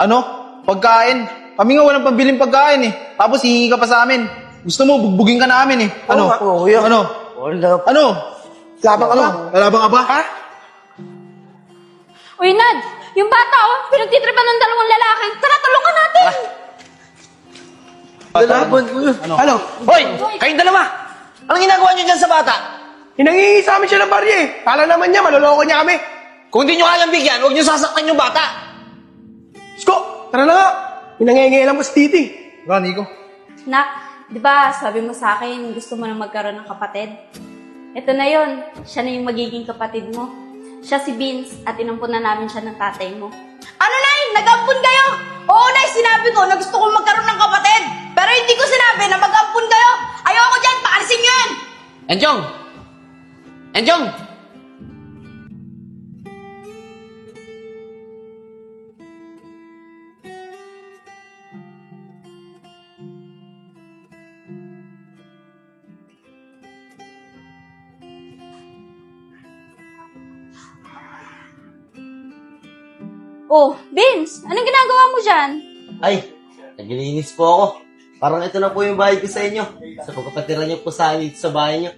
Ano? Pagkain? Kami nga walang pambiling pagkain eh. Tapos hihingi ka pa sa amin. Gusto mo, bugbugin ka namin eh. Ano? Oo, kuya. Ano? Wala. Ano? Labang ka ba? Wala bang aba? Ha? Uy, Nad! Yung bata, pinagtitripan ng dalawang lalaki. Tara, tulungan natin! Lalaban, kuya. Ano? Hoy! Kayong dalawa! Anong ginagawa niyo dyan sa bata? Hinangingi sa amin siya ng barya eh. Kala naman niya, maloloko niya kami. Kung hindi niyo kayang bigyan, huwag niyo sasaktan yung bata. Sko, tara na nga. Hinangingi lang po si Titi. Nico. Nak, di ba sabi mo sa akin gusto mo na magkaroon ng kapatid? Ito na yon, siya na yung magiging kapatid mo. Siya si Vince at inampun na namin siya ng tatay mo. Ano, Nay? Nag-ampun kayo? Oo, Nay, sinabi ko na gusto kong magkaroon ng kapatid. Pero hindi ko sinabi na mag-ampun kayo. Ayoko dyan, paalisin nyo yan. Enjong! Enjong! Oh, Vince, anong ginagawa mo dyan? Ay, naglilinis po ako. Parang ito na po yung bahay ko sa inyo. Sa pagkapatira niyo po sa amin sa bahay niyo.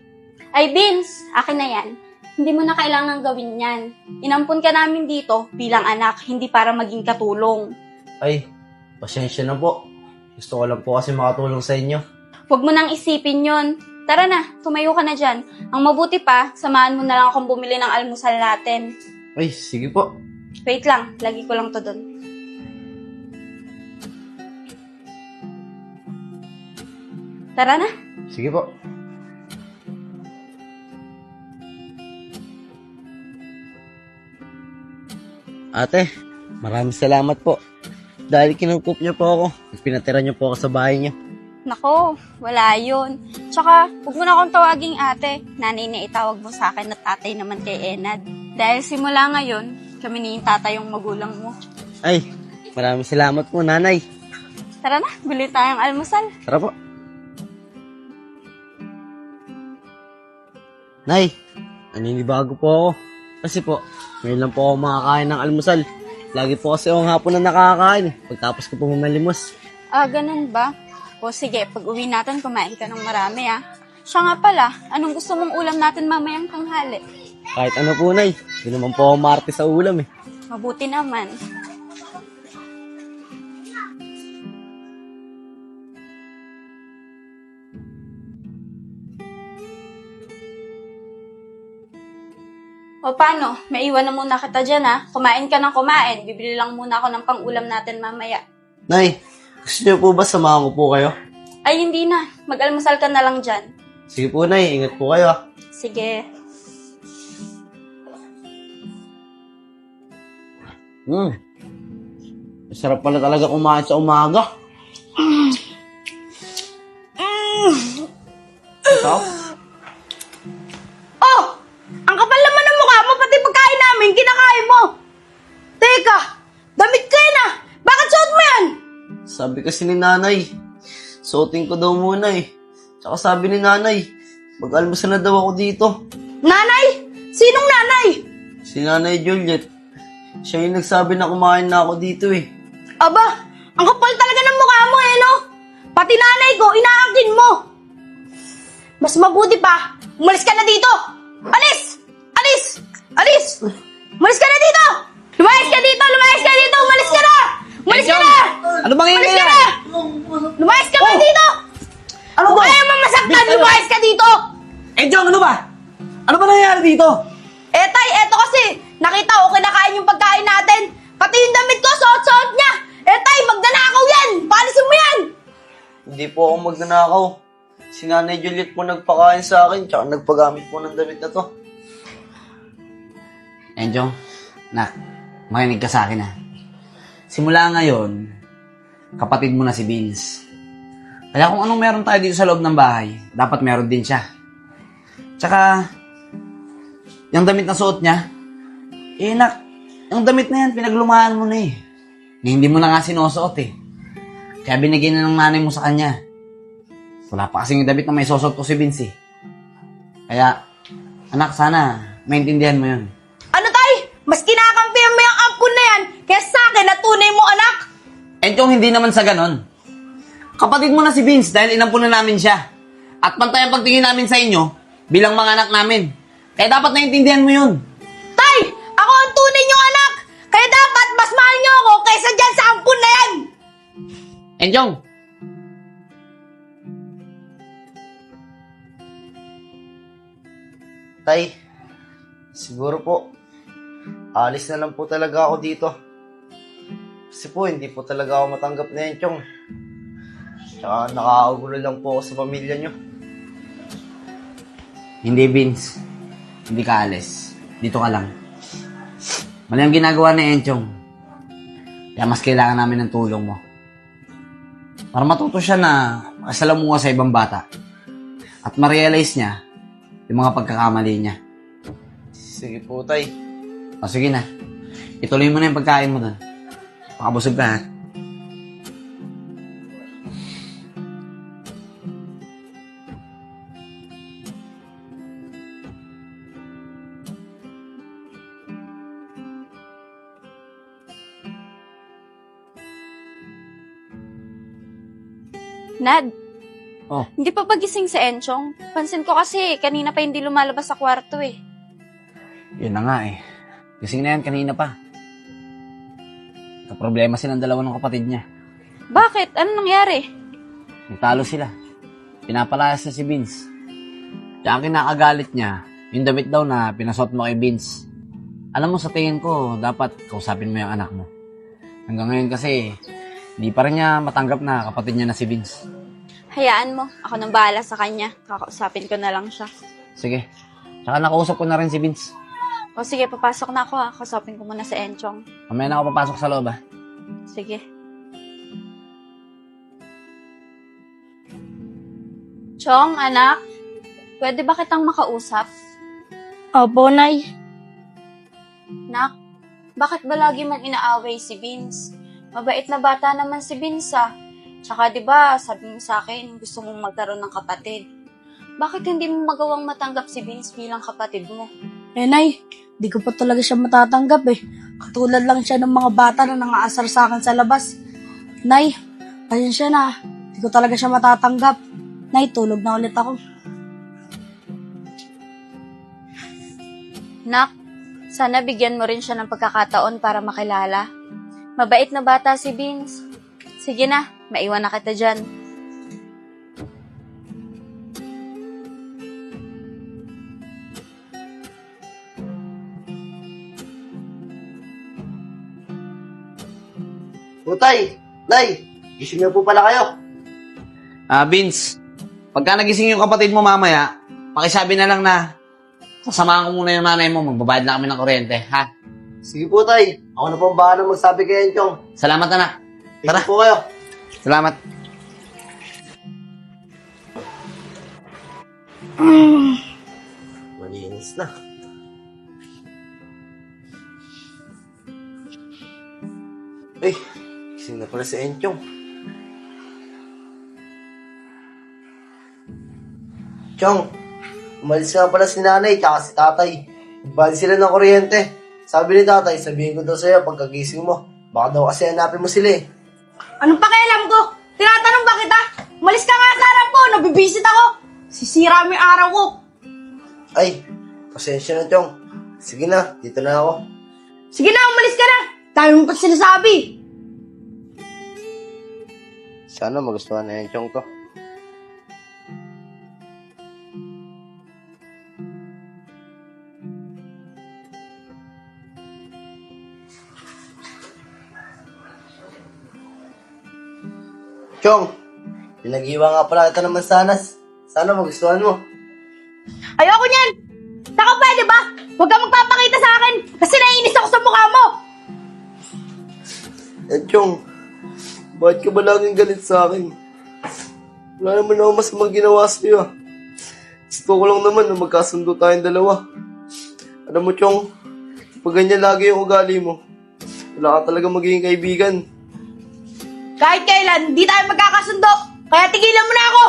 Ay, Vince, akin na yan. Hindi mo na kailangan gawin yan. Inampun ka namin dito bilang anak, hindi para maging katulong. Ay, pasensya na po. Gusto ko lang po kasi makatulong sa inyo. Huwag mo nang isipin yon. Tara na, tumayo ka na dyan. Ang mabuti pa, samahan mo na lang akong bumili ng almusal natin. Ay, sige po. Wait lang, lagi ko lang to dun. Tara na. Sige po. Ate, maraming salamat po. Dahil kinukup niyo po ako. Pinatira niyo po ako sa bahay niyo. Nako, wala yun. Tsaka, huwag mo na akong tawaging ate. Nanay na itawag mo sa akin at tatay naman kay Enad. Dahil simula ngayon, kami ni yung tatay yung magulang mo. Ay, maraming salamat po, nanay. Tara na, bili tayong almusal. Tara po. Nay, naninibago po ako. Kasi po, ngayon lang po ako makakain ng almusal. Lagi po kasi akong hapon na nakakain. Pagtapos ko po mamalimos. Ah, ganun ba? O sige, pag uwi natin, kumain ka ng marami ah. Siya nga pala, anong gusto mong ulam natin mamayang tanghali? Kahit ano po, Nay. Hindi naman po ako maarte sa ulam eh. Mabuti naman. O paano? May iwan na muna kita dyan ha. Kumain ka ng kumain. Bibili lang muna ako ng pang-ulam natin mamaya. Nay, gusto niyo po ba samahan ko po kayo? Ay, hindi na. Mag-almusal ka na lang dyan. Sige po, Nay. Ingat po kayo ah. Sige. Masarap pala talaga kumain sa umaga. Ikaw? Oh! Ang kapal naman ng mukha mo, pati pagkain namin, kinakain mo. Teka, damit ko yan ah. Bakit suot mo yan? Sabi kasi ni nanay, suotin ko daw muna eh. Tsaka sabi ni nanay, mag-almusal na daw ako dito. Nanay? Sinong nanay? Si Nanay Juliet, siya yung nagsabi na kumain na ako dito eh. Aba, ang kapal talaga ng mukha mo eh, no? Pati nanay ko, inaangkin mo. Mas mabuti pa, umalis ka na dito. Alis! Alis! Alis! Umalis ka na dito! Lumayas ka dito! Lumayas ka dito! Umalis ka na! Umalis ka na! Ano bang Umalis ingay ka yan? na! Lumayas ka na dito! Ano Kung ba? ayaw mo masaktan, lumayas ka dito! Enjong, ano ba? Ano ba nangyayari dito? Eh tay, eto kasi, nakita ko kinakain yung pagkain natin. Pati yung damit ko, suot-suot niya. Eh tay, magdanakaw yan! Paalisin mo yan! Hindi po ako magnanakaw. Si Nanay Juliet po nagpakain sa akin, tsaka nagpagamit po ng damit na to. Enjong, nak, makinig ka sa akin ha. Simula ngayon, kapatid mo na si Vince. Kaya kung anong meron tayo dito sa loob ng bahay, dapat meron din siya. Tsaka, yung damit na suot niya, nak, yung damit na yan, pinaglumaan mo na eh. Hindi mo na nga sinusuot eh. Kaya binigyan na ng nanay mo sa kanya. Wala pa kasing damit na may susuot ko si Vince eh. Kaya, anak, sana maintindihan mo yun. Ano tay? Mas kinakampihan mo yung ampun na yan kaya sa akin na tunay mo anak. Enchong, hindi naman sa ganon. Kapatid mo na si Vince dahil inampunan namin siya. At pantay ang pagtingin namin sa inyo bilang mga anak namin. Kaya dapat naintindihan mo yun. Tay! Ako ang tunay niyong anak! Kaya dapat mas mahal niyo ako kaysa dyan sa ampun na yan! Enchong! Tay, siguro po, alis na lang po talaga ako dito. Kasi po, hindi po talaga ako matanggap na yan, Chong. Tsaka nakakagulo lang po ako sa pamilya nyo. Hindi, Vince. Hindi ka alis. Dito ka lang. Mali ang ginagawa ni Enchong. Kaya mas kailangan namin ng tulong mo. Para matuto siya na makasalamuha sa ibang bata. At ma-realize niya yung mga pagkakamali niya. Sige po, Tay. O sige na. Ituloy mo na yung pagkain mo doon. Makabusog ka, ha? Nad, Oh, hindi pa pagising si Enchong. Pansin ko kasi, kanina pa hindi lumalabas sa kwarto eh. yun na nga eh. Gising na yan kanina pa. Kaproblema silang dalawa ng kapatid niya. Bakit? Ano nangyari? Nagtalo sila. Pinapalayas na si Vince. Kaya ang kinakagalit niya, yung damit daw na pinasuot mo kay Vince. Alam mo, sa tingin ko, dapat kausapin mo yung anak mo. Hanggang ngayon kasi, hindi pa rin niya matanggap na kapatid niya na si Vince. Hayaan mo, ako nang bahala sa kanya. Kakausapin ko na lang siya. Sige. Tsaka nakausap ko na rin si Vince. O sige, papasok na ako ha. Kausapin ko muna si Enchong. Mamaya na ako papasok sa loob, ha? Sige. Chong, anak, pwede ba kitang makausap? Opo, Nay. Nak, bakit ba lagi mong inaaway si Vince? Mabait na bata naman si Vince ah. Tsaka 'di ba, sabi mo sa akin, gusto mong magkaroon ng kapatid. Bakit hindi mo magawang matanggap si Vince bilang kapatid mo? Eh, Nay, di ko pa talaga siya matatanggap eh. Katulad lang siya ng mga bata na nangaasar sa akin sa labas. Nay, pasensya na. Di ko talaga siya matatanggap. Nay, tulog na ulit ako. Nak, sana bigyan mo rin siya ng pagkakataon para makilala. Mabait na bata si Vince. Sige na, maiwan na kita dyan. Tay! Nay! Gising na po pala kayo. Vince, pagka nagising yung kapatid mo mamaya, pakisabi na lang na sasamahan ko muna yung nanay mo, magbabayad na kami ng kuryente, ha? Sige po, Tay. Ako na po ang bahala magsabi kay Enchong. Salamat, anak. Tara Tara. po kayo. Salamat. Malinis na. Eh, gising na pala si Enchong. Chong, umalis nga pala si nanay tsaka si tatay. Nagbayad sila ng kuryente. Sabi ni tatay, sabihin ko daw sa'yo pagkagising mo. Baka daw kasi hanapin mo sila eh. Anong pakialam ko? Tinatanong ba kita? Umalis ka nga sa harap ko, nabibisit ako. Sisira mo yung araw ko. Ay, pasensya na, Chong. Sige na, dito na ako. Sige na, umalis ka na. Dami mo pa sinasabi. Sana magustuhan na yung Chong to. Chong, pinag-iwa nga pala kita naman sanas. Sana magustuhan mo. Ayoko niyan. Saka pwede ba? Huwag kang magpapakita sa akin kasi naiinis ako sa mukha mo. Chong, bakit ka ba laging galit sa akin? Wala naman ako masamang ginawa sa'yo. Gusto ko lang naman na magkasundo tayong dalawa. Alam mo, Chong, pag ganyan lagi yung ugali mo, wala ka talaga magiging kaibigan. Kahit kailan, hindi tayo magkakasundo. Kaya tigilan mo na ako.